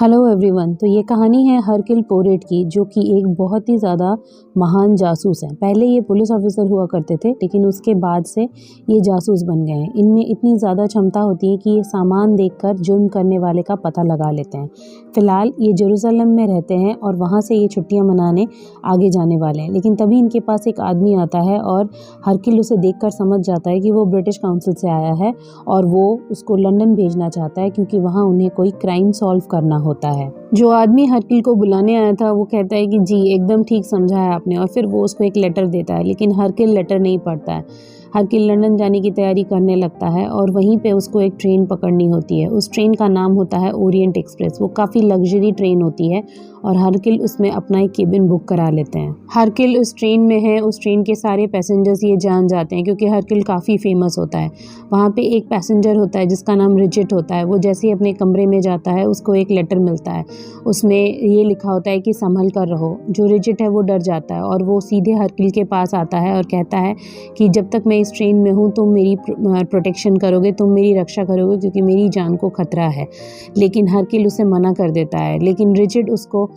Hello everyone. तो ये कहानी है हरकिल पोरेट की, जो कि एक बहुत ही ज़्यादा महान जासूस हैं। पहले ये पुलिस ऑफिसर हुआ करते थे, लेकिन उसके बाद से ये जासूस बन गए हैं। इनमें इतनी ज़्यादा क्षमता होती है कि ये सामान देखकर जुर्म करने वाले का पता लगा लेते हैं। फ़िलहाल ये जेरूसलम में रहते हैं और वहाँ से ये छुट्टियाँ मनाने आगे जाने वाले हैं। लेकिन तभी इनके पास एक आदमी आता है और हरकिल उसे देखकर समझ जाता है कि वो ब्रिटिश काउंसिल से आया है और वो उसको लंदन भेजना चाहता है, क्योंकि वहाँ उन्हें कोई क्राइम सॉल्व करना होता है। जो आदमी हरकिल को बुलाने आया था वो कहता है कि जी एकदम ठीक समझा है आपने, और फिर वो उसको एक लेटर देता है। लेकिन हरकिल लेटर नहीं पढ़ता है। हरकिल लंदन जाने की तैयारी करने लगता है और वहीं पे उसको एक ट्रेन पकड़नी होती है। उस ट्रेन का नाम होता है ओरिएंट एक्सप्रेस। वो काफ़ी लग्जरी ट्रेन होती है और हरकिल उसमें अपना एक केबिन बुक करा लेते हैं। हरकिल उस ट्रेन में है। उस ट्रेन के सारे पैसेंजर्स ये जान जाते हैं, क्योंकि हरकिल काफ़ी फेमस होता है। वहाँ पे एक पैसेंजर होता है जिसका नाम रिजिट होता है। वो जैसे ही अपने कमरे में जाता है उसको एक लेटर मिलता है। उसमें ये लिखा होता है कि संभल कर रहो। जो रिजिट है वो डर जाता है और वो सीधे हरकिल के पास आता है और कहता है कि जब तक मैं इस ट्रेन में हूँ तुम मेरी प्रोटेक्शन करोगे, तुम मेरी रक्षा करोगे, क्योंकि मेरी जान को खतरा है। लेकिन हरकिल उसे मना कर देता है। लेकिन रिजिट उसको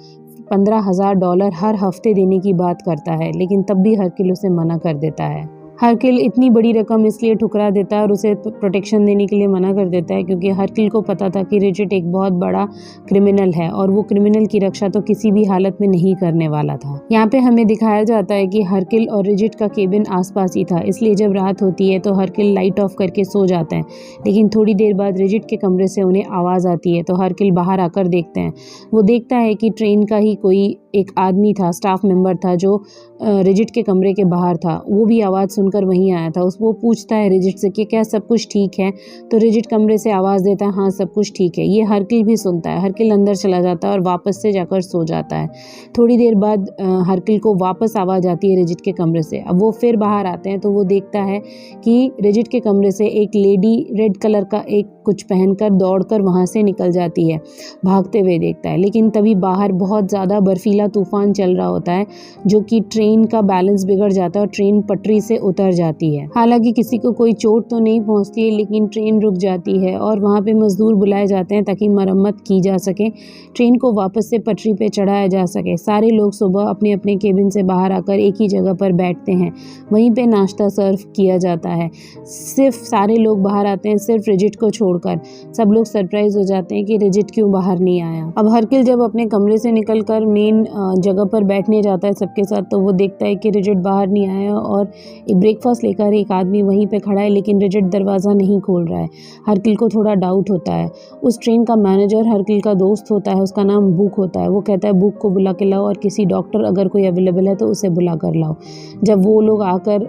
$15,000 हर हफ्ते देने की बात करता है, लेकिन तब भी हरकिल उसे मना कर देता है। हरकिल इतनी बड़ी रकम इसलिए ठुकरा देता है और उसे प्रोटेक्शन देने के लिए मना कर देता है, क्योंकि हरकिल को पता था कि रिजिट एक बहुत बड़ा क्रिमिनल है और वो क्रिमिनल की रक्षा तो किसी भी हालत में नहीं करने वाला था। यहाँ पे हमें दिखाया जाता है कि हरकिल और रिजिट का केबिन आसपास ही था, इसलिए जब रात होती है तो हरकिल लाइट ऑफ करके सो जाते हैं। लेकिन थोड़ी देर बाद रिजिट के कमरे से उन्हें आवाज़ आती है, तो हरकिल बाहर आकर देखते हैं। वो देखता है कि ट्रेन का ही कोई एक आदमी था, स्टाफ मेंबर था, जो रिजिट के कमरे के बाहर था। वो भी आवाज़ सुनकर वहीं आया था। वो पूछता है रिजिट से कि क्या सब कुछ ठीक है। तो रिजिट कमरे से आवाज़ देता है, हाँ सब कुछ ठीक है। ये हरकिल भी सुनता है। हरकिल अंदर चला जाता है और वापस से जाकर सो जाता है। थोड़ी देर बाद हरकिल को वापस आवाज़ आती है रिजिट के कमरे से। अब वो फिर बाहर आते हैं तो वो देखता है कि रिजिट के कमरे से एक लेडी रेड कलर का एक कुछ पहनकर दौड़कर वहाँ से निकल जाती है, भागते हुए देखता है। लेकिन तभी बाहर बहुत ज़्यादा बर्फीला तूफान चल रहा होता है, जो कि ट्रेन का बैलेंस बिगड़ जाता है और ट्रेन पटरी से उतर जाती है। हालांकि किसी को कोई चोट तो नहीं पहुंचती है, लेकिन ट्रेन रुक जाती है और वहाँ पे मजदूर बुलाए जाते हैं ताकि मरम्मत की जा सके, ट्रेन को वापस से पटरी पे चढ़ाया जा सके। सारे लोग सुबह अपने अपने केबिन से बाहर आकर एक ही जगह पर बैठते हैं। वहीं पे नाश्ता सर्व किया जाता है। सिर्फ सारे लोग बाहर आते हैं, सिर्फ रिजिट को छोड़कर। सब लोग सरप्राइज हो जाते हैं कि रिजिट क्यों बाहर नहीं आया। अब हरकिल जब अपने कमरे से निकलकर मेन जगह पर बैठने जाता है सबके साथ, तो वो देखता है कि रिजिट बाहर नहीं आया और एक ब्रेकफास्ट लेकर एक आदमी वहीं पे खड़ा है, लेकिन रिजिट दरवाज़ा नहीं खोल रहा है। हरकिल को थोड़ा डाउट होता है। उस ट्रेन का मैनेजर हरकिल का दोस्त होता है, उसका नाम बुक होता है। वो कहता है बुक को बुला के लाओ और किसी डॉक्टर अगर कोई अवेलेबल है तो उसे बुला कर लाओ। जब वो लोग आकर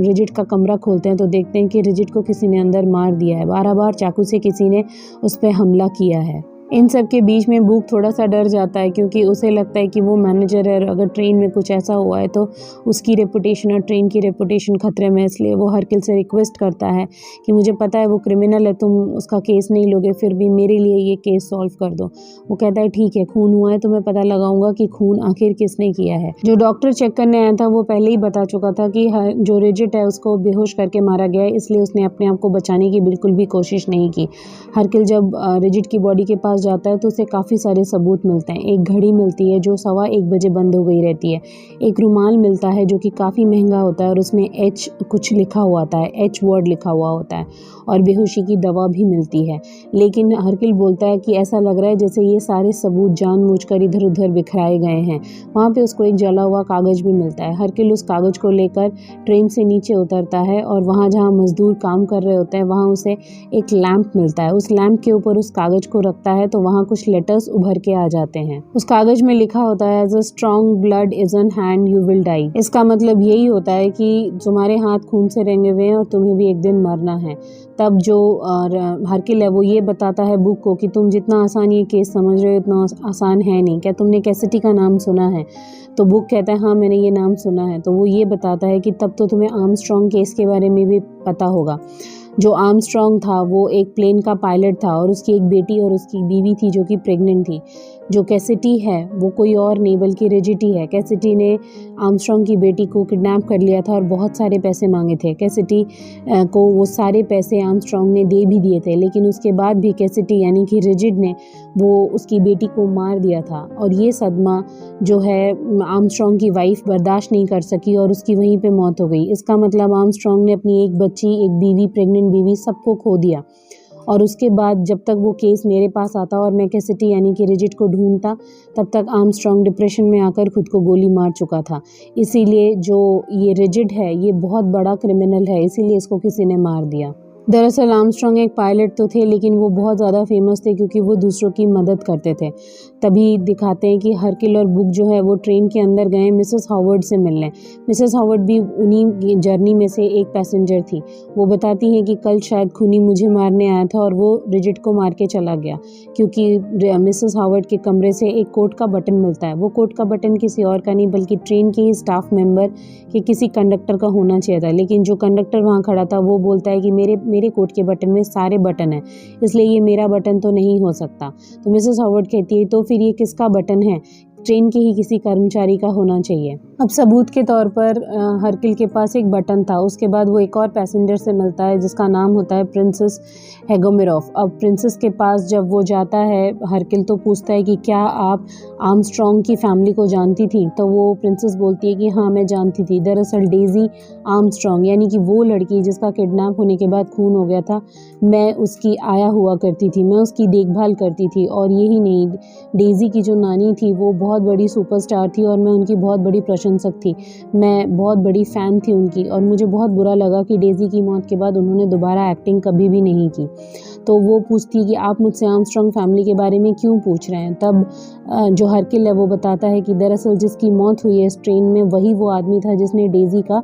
रिजिट का कमरा खोलते हैं तो देखते हैं कि रिजिट को किसी ने अंदर मार दिया है। 12 बार चाकू से किसी ने उस पर हमला किया है। इन सब के बीच में बुक थोड़ा सा डर जाता है, क्योंकि उसे लगता है कि वो मैनेजर है, अगर ट्रेन में कुछ ऐसा हुआ है तो उसकी रेपुटेशन और ट्रेन की रेपुटेशन खतरे में। इसलिए वो हरकिल से रिक्वेस्ट करता है कि मुझे पता है वो क्रिमिनल है, तुम उसका केस नहीं लोगे, फिर भी मेरे लिए ये केस सॉल्व कर दो। वो कहता है ठीक है, खून हुआ है तो मैं पता लगाऊंगा कि खून आखिर किसने किया है। जो डॉक्टर चेक करने आया था वो पहले ही बता चुका था कि जो रिजिट है उसको बेहोश करके मारा गया है, इसलिए उसने अपने आप को बचाने की बिल्कुल भी कोशिश नहीं की। हरकिल जब रिजिट की बॉडी के पास जाता है तो उसे काफ़ी सारे सबूत मिलते हैं। एक घड़ी मिलती है जो 1:15 बजे बंद हो गई रहती है। एक रुमाल मिलता है जो कि काफ़ी महंगा होता है और उसमें एच कुछ लिखा हुआ होता है, एच वर्ड लिखा हुआ होता है, और बेहोशी की दवा भी मिलती है। लेकिन हरकिल बोलता है कि ऐसा लग रहा है जैसे ये सारे सबूत जानबूझकर इधर उधर बिखराए गए हैं। वहाँ पे उसको एक जला हुआ कागज़ भी मिलता है। हरकिल उस कागज़ को लेकर ट्रेन से नीचे उतरता है और वहाँ जहाँ मजदूर काम कर रहे होते हैं वहाँ उसे एक लैंप मिलता है। उस लैंप के ऊपर उस कागज़ को रखता है तो वहाँ कुछ लेटर्स उभर के आ जाते हैं। उस कागज में लिखा होता है as a strong blood is on hand you will die. इसका मतलब यही होता है कि तुम्हारे हाथ खून से रंगे हुए हैं और तुम्हें भी एक दिन मरना है। तब जो हरकिल है वो ये बताता है बुक को कि तुम जितना आसान ये केस समझ रहे हो इतना आसान है नहीं। क्या तुमने कैसिटी का नाम सुना है? तो बुक कहता है हाँ मैंने ये नाम सुना है। तो वो ये बताता है कि तब तो तुम्हें आर्मस्ट्रॉन्ग केस के बारे में भी पता होगा। जो आर्मस्ट्रॉन्ग था वो एक प्लेन का पायलट था और उसकी एक बेटी और उसकी बीवी थी जो कि प्रेग्नेंट थी। जो कैसिटी है वो कोई और नहीं बल्कि रिजिट ही है। कैसिटी ने आर्मस्ट्रॉन्ग की बेटी को किडनैप कर लिया था और बहुत सारे पैसे मांगे थे। कैसिटी को वो सारे पैसे आर्मस्ट्रॉन्ग ने दे भी दिए थे, लेकिन उसके बाद भी कैसिटी यानी कि रिजिट ने वो उसकी बेटी को मार दिया था। और ये सदमा जो है आर्मस्ट्रॉन्ग की वाइफ बर्दाश्त नहीं कर सकी और उसकी वहीं पे मौत हो गई। इसका मतलब आर्मस्ट्रॉन्ग ने अपनी एक बच्ची, एक बीवी, प्रेग्नेंट बीवी, सबको खो दिया। और उसके बाद जब तक वो केस मेरे पास आता और मैं कैसिटी यानी कि रिजिड को ढूंढता, तब तक आर्मस्ट्रॉन्ग डिप्रेशन में आकर खुद को गोली मार चुका था। इसीलिए जो ये रिजिड है ये बहुत बड़ा क्रिमिनल है, इसीलिए इसको किसी ने मार दिया। दरअसल आर्मस्ट्रॉन्ग एक पायलट तो थे, लेकिन वो बहुत ज़्यादा फेमस थे क्योंकि वो दूसरों की मदद करते थे। तभी दिखाते हैं कि हरकिल और बुक जो है वो ट्रेन के अंदर गए मिसेस हॉवर्ड से मिलने। मिसेस हॉवर्ड भी उन्हीं जर्नी में से एक पैसेंजर थी। वो बताती हैं कि कल शायद खूनी मुझे मारने आया था और वो रिजिड को मार के चला गया, क्योंकि मिसेस हॉवर्ड के कमरे से एक कोट का बटन मिलता है। वो कोट का बटन किसी और का नहीं बल्कि ट्रेन के ही स्टाफ मेंबर के किसी कंडक्टर का होना चाहिए था। लेकिन जो कंडक्टर वहाँ खड़ा था वो बोलता है कि मेरे कोट के बटन में सारे बटन हैं, इसलिए ये मेरा बटन तो नहीं हो सकता। तो मिसेस हॉवर्ड कहती है तो फिर ये किसका बटन है? ट्रेन के ही किसी कर्मचारी का होना चाहिए। अब सबूत के तौर पर हरकिल के पास एक बटन था। उसके बाद वो एक और पैसेंजर से मिलता है जिसका नाम होता है प्रिंसेस हेगोमिरोफ। अब प्रिंसेस के पास जब वो जाता है हरकिल तो पूछता है कि क्या आप आर्मस्ट्रॉन्ग की फैमिली को जानती थी? तो वो प्रिंसेस बोलती है कि हाँ मैं जानती थी। दरअसल डेजी आर्मस्ट्रॉन्ग यानी कि वो लड़की जिसका किडनैप होने के बाद खून हो गया था, मैं उसकी आया हुआ करती थी, मैं उसकी देखभाल करती थी। और यही नहीं, डेजी की जो नानी थी वो बहुत बड़ी सुपरस्टार थी और मैं उनकी बहुत बड़ी प्रशंसक थी। मैं बहुत बड़ी फ़ैन थी उनकी और मुझे बहुत बुरा लगा कि डेजी की मौत के बाद उन्होंने दोबारा एक्टिंग कभी भी नहीं की। तो वो पूछती है कि आप मुझसे आर्मस्ट्रॉन्ग फैमिली के बारे में क्यों पूछ रहे हैं? तब जो हरकिल है वो बताता है कि दरअसल जिसकी मौत हुई है इस ट्रेन में वही वो आदमी था जिसने डेजी का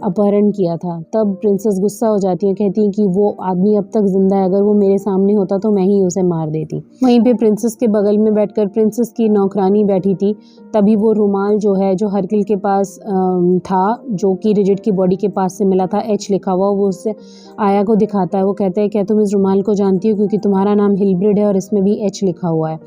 अपहरण किया था। तब प्रिंसेस गुस्सा हो जाती है, कहती है कि वो आदमी अब तक जिंदा है, अगर वो मेरे सामने होता तो मैं ही उसे मार देती। वहीं पे प्रिंसेस के बगल में बैठकर प्रिंसेस की नौकरानी बैठी थी। तभी वो रुमाल जो है जो हरकिल के पास था, जो कि रिजिड की बॉडी के पास से मिला था, एच लिखा हुआ, वो उससे आया को दिखाता है। वो कहता है क्या तुम इस रुमाल को जानती हो, क्योंकि तुम्हारा नाम हिलब्रिड है और इसमें भी एच लिखा हुआ है।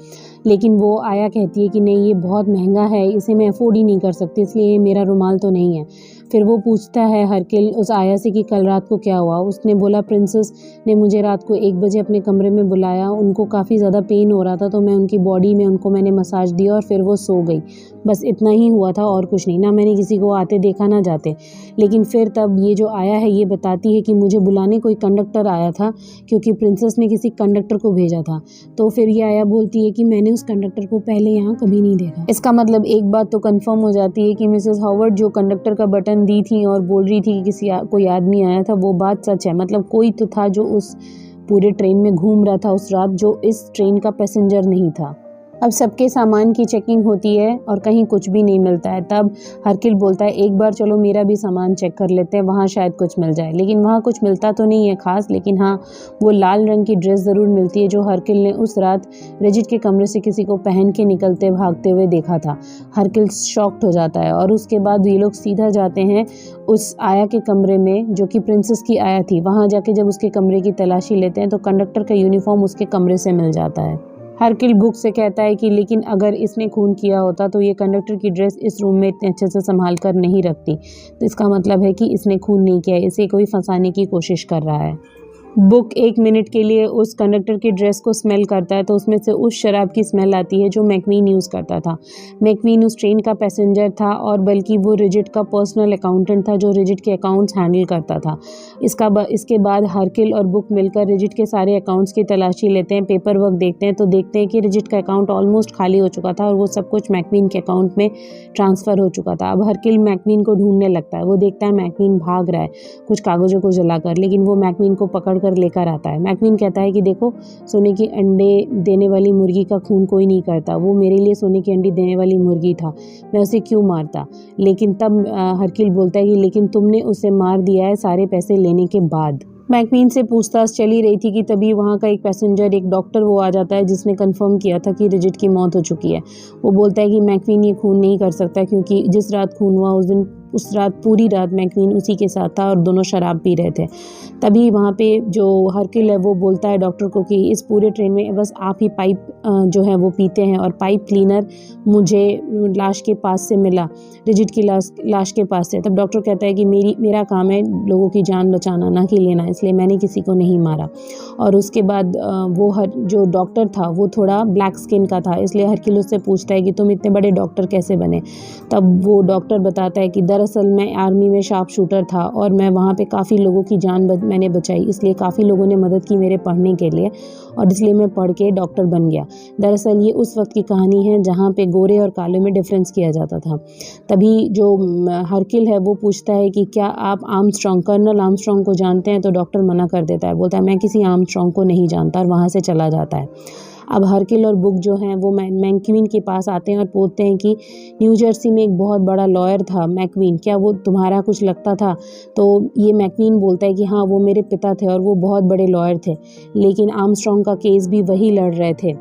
लेकिन वो आया कहती है कि नहीं ये बहुत महंगा है, इसे मैं अफोर्ड ही नहीं कर सकती, इसलिए ये मेरा रुमाल तो नहीं है। फिर वो पूछता है हरकिल उस आया से कि कल रात को क्या हुआ। उसने बोला प्रिंसेस ने मुझे रात को 1 बजे अपने कमरे में बुलाया, उनको काफ़ी ज़्यादा पेन हो रहा था तो मैं उनकी बॉडी में उनको मैंने मसाज दिया और फिर वो सो गई। बस इतना ही हुआ था और कुछ नहीं, ना मैंने किसी को आते देखा ना जाते। लेकिन फिर तब ये जो आया है ये बताती है कि मुझे बुलाने कोई कंडक्टर आया था, क्योंकि प्रिंसेस ने किसी कंडक्टर को भेजा था। तो फिर ये आया बोलती है कि मैंने उस कंडक्टर को पहले यहाँ कभी नहीं देखा। इसका मतलब एक बात तो कंफर्म हो जाती है कि मिसेस हॉवर्ड जो कंडक्टर का बटन दी थी और बोल रही थी कि कोई आदमी आया था, वो बात सच है। मतलब कोई तो था जो उस पूरे ट्रेन में घूम रहा था उस रात, जो इस ट्रेन का पैसेंजर नहीं था। अब सबके सामान की चेकिंग होती है और कहीं कुछ भी नहीं मिलता है। तब हरकिल बोलता है एक बार चलो मेरा भी सामान चेक कर लेते हैं, वहाँ शायद कुछ मिल जाए। लेकिन वहाँ कुछ मिलता तो नहीं है खास, लेकिन हाँ वो लाल रंग की ड्रेस ज़रूर मिलती है जो हरकिल ने उस रात रिजिड के कमरे से किसी को पहन के निकलते भागते हुए देखा था। हरकिल शॉक्ड हो जाता है और उसके बाद ये लोग सीधा जाते हैं उस आया के कमरे में जो कि प्रिंसेस की आया थी। वहाँ जाके जब उसके कमरे की तलाशी लेते हैं तो कंडक्टर का यूनिफॉर्म उसके कमरे से मिल जाता है। हरकिल बुक से कहता है कि लेकिन अगर इसने खून किया होता तो ये कंडक्टर की ड्रेस इस रूम में इतने अच्छे से संभाल कर नहीं रखती। तो इसका मतलब है कि इसने खून नहीं किया, इसे कोई फंसाने की कोशिश कर रहा है। बुक 1 मिनट के लिए उस कंडक्टर की ड्रेस को स्मेल करता है तो उसमें से उस शराब की स्मेल आती है जो मैकवीन यूज़ करता था। मैकवीन उस ट्रेन का पैसेंजर था और बल्कि वो रिजिड का पर्सनल अकाउंटेंट था जो रिजिड के अकाउंट्स हैंडल करता था। इसके बाद हरकिल और बुक मिलकर रिजिड के सारे अकाउंट्स की तलाशी लेते हैं, पेपर वर्क देखते हैं तो देखते हैं कि रिजिड का अकाउंट ऑलमोस्ट खाली हो चुका था और वो सब कुछ मैकवीन के अकाउंट में ट्रांसफ़र हो चुका था। अब हरकिल मैकवीन को ढूंढने लगता है। वो देखता है मैकवीन भाग रहा है कुछ कागज़ों को जलाकर, लेकिन वो मैकवीन को पकड़ कर लेकर आता है। मैकवीन कहता है कि देखो सोने की अंडे देने वाली मुर्गी का खून कोई नहीं करता, वो मेरे लिए सोने की अंडी देने वाली मुर्गी था, मैं उसे क्यों मारता। लेकिन तब हरकिल बोलता है कि लेकिन तुमने उसे मार दिया है सारे पैसे लेने के बाद। मैकवीन से पूछताछ चली रही थी कि तभी वहाँ का एक पैसेंजर, एक डॉक्टर वो आ जाता है जिसने कंफर्म किया था कि रिजिड की मौत हो चुकी है। वो बोलता है कि मैकवीन ये खून नहीं कर सकता क्योंकि जिस रात खून हुआ उस दिन उस रात पूरी रात मैकवीन उसी के साथ था और दोनों शराब पी रहे थे। तभी वहाँ पे जो हरकिल है वो बोलता है डॉक्टर को कि इस पूरे ट्रेन में बस आप ही पाइप जो है वो पीते हैं, और पाइप क्लीनर मुझे लाश के पास से मिला, रिजिड की लाश के पास से। तब डॉक्टर कहता है कि मेरा काम है लोगों की जान बचाना, ना कि लेना, इसलिए मैंने किसी को नहीं मारा। और उसके बाद जो डॉक्टर था वो थोड़ा ब्लैक स्किन का था, इसलिए हरकिल उससे पूछता है कि तुम इतने बड़े डॉक्टर कैसे बने। तब वो डॉक्टर बताता है कि दरअसल मैं आर्मी में शार्प शूटर था और मैं वहाँ पे काफ़ी लोगों की जान मैंने बचाई, इसलिए काफ़ी लोगों ने मदद की मेरे पढ़ने के लिए, और इसलिए मैं पढ़ के डॉक्टर बन गया। दरअसल ये उस वक्त की कहानी है जहाँ पे गोरे और काले में डिफरेंस किया जाता था। तभी जो हरकिल है वो पूछता है कि क्या आप कर्नल आर्मस्ट्रॉन्ग को जानते हैं। तो डॉक्टर मना कर देता है, बोलता है मैं किसी आर्मस्ट्रॉन्ग को नहीं जानता, और वहाँ से चला जाता है। अब हरकिल और बुक जो हैं वो मैकवीन के पास आते हैं और पूछते हैं कि न्यू जर्सी में एक बहुत बड़ा लॉयर था मैकवीन, क्या वो तुम्हारा कुछ लगता था। तो ये मैकवीन बोलता है कि हाँ, वो मेरे पिता थे और वो बहुत बड़े लॉयर थे, लेकिन आर्मस्ट्रॉन्ग का केस भी वही लड़ रहे थे।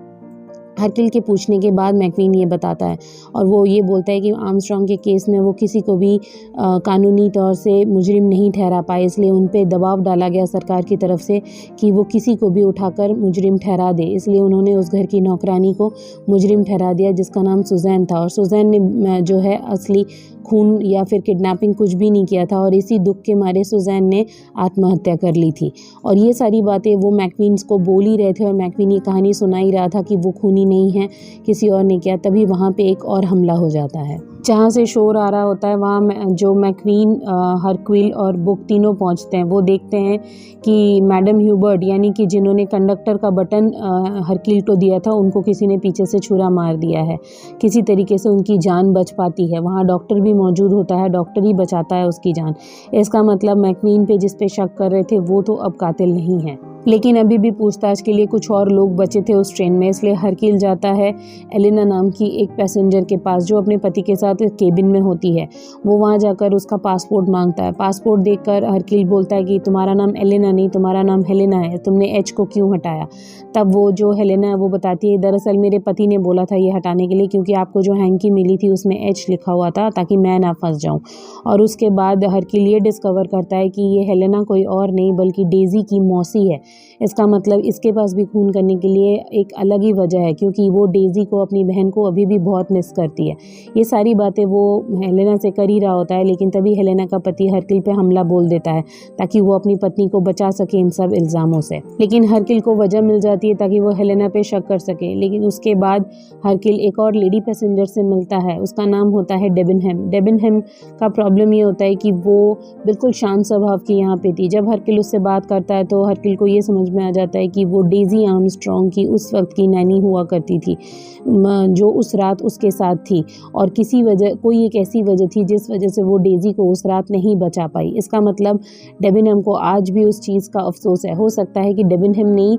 हरकिल के पूछने के बाद मैकवीन ये बताता है, और वो ये बोलता है कि आर्मस्ट्रॉन्ग के केस में वो किसी को भी कानूनी तौर से मुजरिम नहीं ठहरा पाए, इसलिए उन पे दबाव डाला गया सरकार की तरफ से कि वो किसी को भी उठाकर मुजरिम ठहरा दे, इसलिए उन्होंने उस घर की नौकरानी को मुजरिम ठहरा दिया जिसका नाम सुजैन था। और सुजैन ने जो है असली खून या फिर किडनैपिंग कुछ भी नहीं किया था, और इसी दुख के मारे सुजैन ने आत्महत्या कर ली थी। और ये सारी बातें वो मैकवीन को बोल ही रहे थे, और मैकवीन ये कहानी सुना ही रहा था कि वो खूनी नहीं है, किसी और ने किया। तभी वहाँ पे एक और हमला हो जाता है, जहाँ से शोर आ रहा होता है। वहाँ जो मैकवीन, हरकिल और बुक तीनों पहुँचते हैं। वो देखते हैं कि मैडम ह्यूबर्ट, यानी कि जिन्होंने कंडक्टर का बटन हरकिल को दिया था, उनको किसी ने पीछे से छुरा मार दिया है। किसी तरीके से उनकी जान बच पाती है। वहाँ डॉक्टर भी मौजूद होता है, डॉक्टर ही बचाता है उसकी जान। इसका मतलब मैकवीन पे जिस पे शक कर रहे थे वो तो अब कातिल नहीं है। लेकिन अभी भी पूछताछ के लिए कुछ और लोग बचे थे उस ट्रेन में, इसलिए हरकिल जाता है एलेना नाम की एक पैसेंजर के पास जो अपने पति के साथ केबिन में होती है। वो वहाँ जाकर उसका पासपोर्ट मांगता है। पासपोर्ट देखकर हरकिल बोलता है कि तुम्हारा नाम एलेना नहीं, तुम्हारा नाम हेलेना है, तुमने एच को क्यों हटाया। तब वो जो हेलेना है वो बताती है, दरअसल मेरे पति ने बोला था ये हटाने के लिए, क्योंकि आपको जो हैंकी मिली थी उसमें एच लिखा हुआ था, ताकि मैं ना फंस जाऊँ। और उसके बाद हरकिल ये डिस्कवर करता है कि ये हेलेना कोई और नहीं बल्कि डेजी की मौसी है। इसका मतलब इसके पास भी खून करने के लिए एक अलग ही वजह है, क्योंकि वो डेजी को, अपनी बहन को अभी भी बहुत मिस करती है। ये सारी बातें वो हेलेना से कर ही रहा होता है, लेकिन तभी हेलेना का पति हरकिल पे हमला बोल देता है ताकि वो अपनी पत्नी को बचा सके इन सब इल्ज़ामों से। लेकिन हरकिल को वजह मिल जाती है ताकि वो हेलेना पे शक कर सके। लेकिन उसके बाद हरकिल एक और लेडी पैसेंजर से मिलता है, उसका नाम होता है डेबिनहैम। डेबिनहैम का प्रॉब्लम ये होता है कि वो बिल्कुल शांत स्वभाव की यहाँ पे थी। जब हरकिल उससे बात करता है तो हरकिल को ये समझ में आ जाता है कि वो डेजी आर्मस्ट्रॉन्ग की उस वक्त की नैनी हुआ करती थी, जो उस रात उसके साथ थी, और कोई एक ऐसी वजह थी जिस वजह से वो डेजी को उस रात नहीं बचा पाई। इसका मतलब डेबिनहैम को आज भी उस चीज़ का अफसोस है। हो सकता है कि डेबिनहैम ने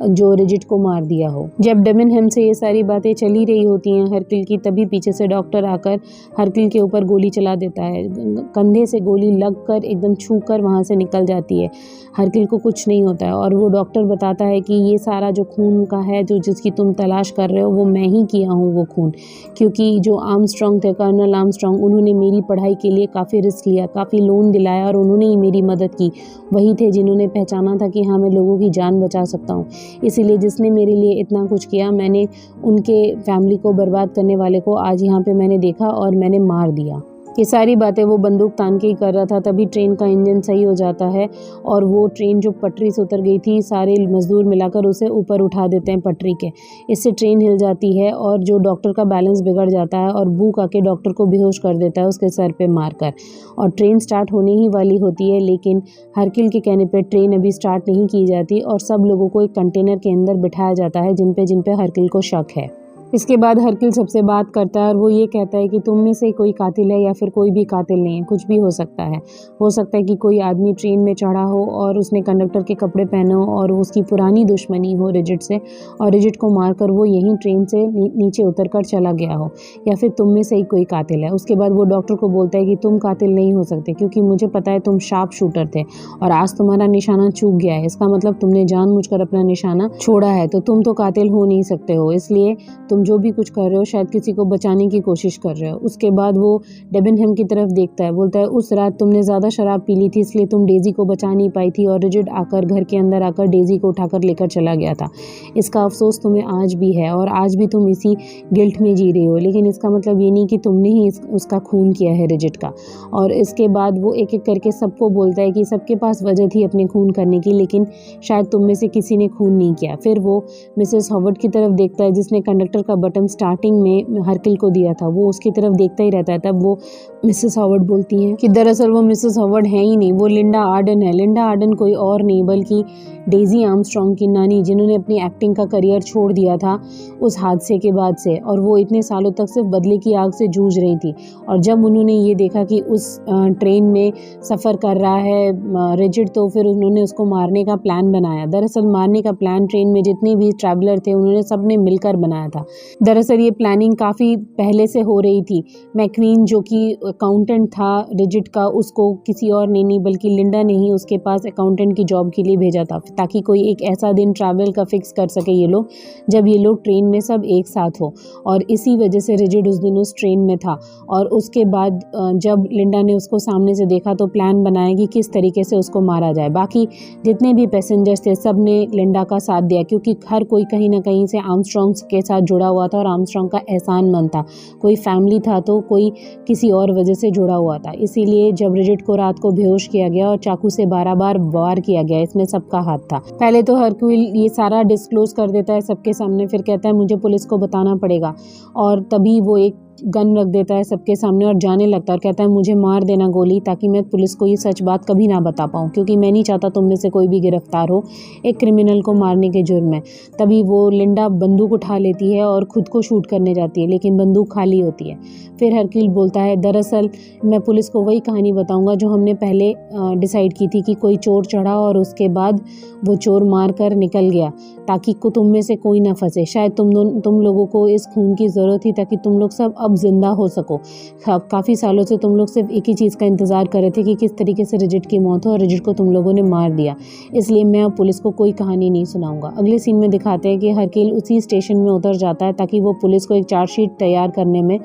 जो रिजिड को मार दिया हो। जब डेबिनहैम से ये सारी बातें चली रही होती हैं हरकिल की, तभी पीछे से डॉक्टर आकर हरकिल के ऊपर गोली चला देता है। कंधे से गोली लगकर एकदम छूकर वहाँ से निकल जाती है। हरकिल को कुछ नहीं होता है, और वो डॉक्टर बताता है कि ये सारा जो खून का है, जो जिसकी तुम तलाश कर रहे हो, वो मैं ही किया हूँ वो खून। क्योंकि जो आर्मस्ट्रॉन्ग थे, कर्नल आर्मस्ट्रॉन्ग, उन्होंने मेरी पढ़ाई के लिए काफ़ी रिस्क लिया, काफ़ी लोन दिलाया, और उन्होंने ही मेरी मदद की। वही थे जिन्होंने पहचाना था कि हाँ, मैं लोगों की जान बचा सकता हूँ। इसीलिए जिसने मेरे लिए इतना कुछ किया, मैंने उनके फैमिली को बर्बाद करने वाले को आज यहाँ पे मैंने देखा और मैंने मार दिया। ये सारी बातें वो बंदूक तान के ही कर रहा था। तभी ट्रेन का इंजन सही हो जाता है, और वो ट्रेन जो पटरी से उतर गई थी, सारे मजदूर मिलाकर उसे ऊपर उठा देते हैं पटरी के। इससे ट्रेन हिल जाती है, और जो डॉक्टर का बैलेंस बिगड़ जाता है, और बूक आके डॉक्टर को बेहोश कर देता है उसके सर पे मारकर। और ट्रेन स्टार्ट होने ही वाली होती है, लेकिन हरकिल के कहने पर ट्रेन अभी स्टार्ट नहीं की जाती, और सब लोगों को एक कंटेनर के अंदर बिठाया जाता है जिन पे हरकिल को शक है। इसके बाद हरकिल सबसे बात करता है, और वो ये कहता है कि तुम में से कोई कातिल है या फिर कोई भी कातिल नहीं है, कुछ भी हो सकता है। हो सकता है कि कोई आदमी ट्रेन में चढ़ा हो और उसने कंडक्टर के कपड़े पहने हो, और उसकी पुरानी दुश्मनी हो रिजिड से, और रिजिड को मारकर वो यहीं ट्रेन से नीचे उतर कर चला गया हो, या फिर तुम में से ही कोई कातिल है। उसके बाद वो डॉक्टर को बोलता है कि तुम कातिल नहीं हो सकते, क्योंकि मुझे पता है तुम शार्प शूटर थे, और आज तुम्हारा निशाना चूक गया है। इसका मतलब तुमने जानबूझकर अपना निशाना छोड़ा है, तो तुम तो कातिल हो नहीं सकते हो। इसलिए तुम तुम जो भी कुछ कर रहे हो शायद किसी को बचाने की कोशिश कर रहे हो। उसके बाद वो डेबनहम की तरफ देखता है, बोलता है उस रात तुमने ज़्यादा शराब पी ली थी इसलिए तुम डेज़ी को बचा नहीं पाई थी और रिचर्ड आकर घर के अंदर आकर डेज़ी को उठाकर लेकर चला गया था। इसका अफसोस तुम्हें आज भी है और आज भी तुम इसी गिल्ट में जी रही हो, लेकिन इसका मतलब ये नहीं कि तुमने ही उसका खून किया है रिचर्ड का। और इसके बाद वो एक एक करके सबको बोलता है कि सबके पास वजह थी अपने खून करने की, लेकिन शायद तुम में से किसी ने खून नहीं किया। फिर वो मिसेस हॉवर्ड की तरफ देखता है जिसने कंडक्टर का बटन स्टार्टिंग में हरकिल को दिया था, वो उसकी तरफ देखता ही रहता है। तब वो मिसेस हॉवर्ड बोलती हैं कि दरअसल वो मिसेस हॉवर्ड है ही नहीं, वो लिंडा आर्डन है। लिंडा आर्डन कोई और नहीं बल्कि डेज़ी आर्मस्ट्रॉन्ग की नानी, जिन्होंने अपनी एक्टिंग का करियर छोड़ दिया था उस हादसे के बाद से, और वो इतने सालों तक सिर्फ बदले की आग से जूझ रही थी। और जब उन्होंने ये देखा कि उस ट्रेन में सफ़र कर रहा है रिचर्ड, तो फिर उन्होंने उसको मारने का प्लान बनाया। दरअसल मारने का प्लान ट्रेन में जितने भी ट्रैवलर थे उन्होंने सब ने मिलकर बनाया था। दरअसल ये प्लानिंग काफ़ी पहले से हो रही थी। मैक्वीन जो कि अकाउंटेंट था रिचर्ड का, उसको किसी और ने नहीं बल्कि लिंडा ने ही उसके पास अकाउंटेंट की जॉब के लिए भेजा था, ताकि कोई एक ऐसा दिन ट्रैवल का फिक्स कर सके ये लोग जब ये लोग ट्रेन में सब एक साथ हो। और इसी वजह से रिचर्ड उस दिन उस ट्रेन में था। और उसके बाद जब लिंडा ने उसको सामने से देखा तो प्लान बनाया कि किस तरीके से उसको मारा जाए। बाकी जितने भी पैसेंजर्स थे सब ने लिंडा का साथ दिया, क्योंकि हर कोई कहीं ना कहीं से आर्मस्ट्रॉन्ग के साथ जुड़ा हुआ था और आर्मस्ट्रॉन्ग का एहसानमंद था। कोई फैमिली था तो कोई किसी और वजह से जुड़ा हुआ था। इसीलिए जब रिचर्ड को रात को बेहोश किया गया और चाकू से 12 बार वार किया गया, इसमें सबका हाथ था। पहले तो हरक्यूल ये सारा डिस्क्लोज कर देता है सबके सामने, फिर कहता है मुझे पुलिस को बताना पड़ेगा, और तभी वो एक गन रख देता है सबके सामने और जाने लगता है और कहता है मुझे मार देना गोली, ताकि मैं पुलिस को ये सच बात कभी ना बता पाऊँ, क्योंकि मैं नहीं चाहता तुम में से कोई भी गिरफ्तार हो एक क्रिमिनल को मारने के जुर्म में। तभी वो लिंडा बंदूक उठा लेती है और खुद को शूट करने जाती है, लेकिन बंदूक खाली होती है। फिर हरक्यूल बोलता है दरअसल मैं पुलिस को वही कहानी बताऊंगा जो हमने पहले डिसाइड की थी, कि कोई चोर चढ़ा और उसके बाद वो चोर मार कर निकल गया, ताकि तुम में से कोई ना फंसे। शायद तुम लोगों को इस खून की ज़रूरत थी ताकि तुम लोग सब अब जिंदा हो सको। काफ़ी सालों से तुम लोग सिर्फ एक ही चीज़ का इंतज़ार कर रहे थे कि किस तरीके से रिचर्ड की मौत हो, और रिचर्ड को तुम लोगों ने मार दिया। इसलिए मैं अब पुलिस को कोई कहानी नहीं सुनाऊंगा। अगले सीन में दिखाते हैं कि हरक्यूल उसी स्टेशन में उतर जाता है ताकि वो पुलिस को एक चार्जशीट तैयार करने में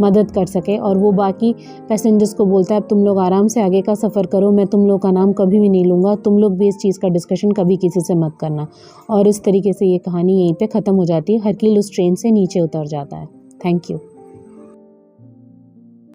मदद कर सके, और वो बाकी पैसेंजर्स को बोलता है अब तुम लोग आराम से आगे का सफ़र करो, मैं तुम लोग का नाम कभी भी नहीं लूँगा, तुम लोग भी इस चीज़ का डिस्कशन कभी किसी से मत करना। और इस तरीके से ये कहानी यहीं पे ख़त्म हो जाती है। हरक्यूल उस ट्रेन से नीचे उतर जाता है। Thank you.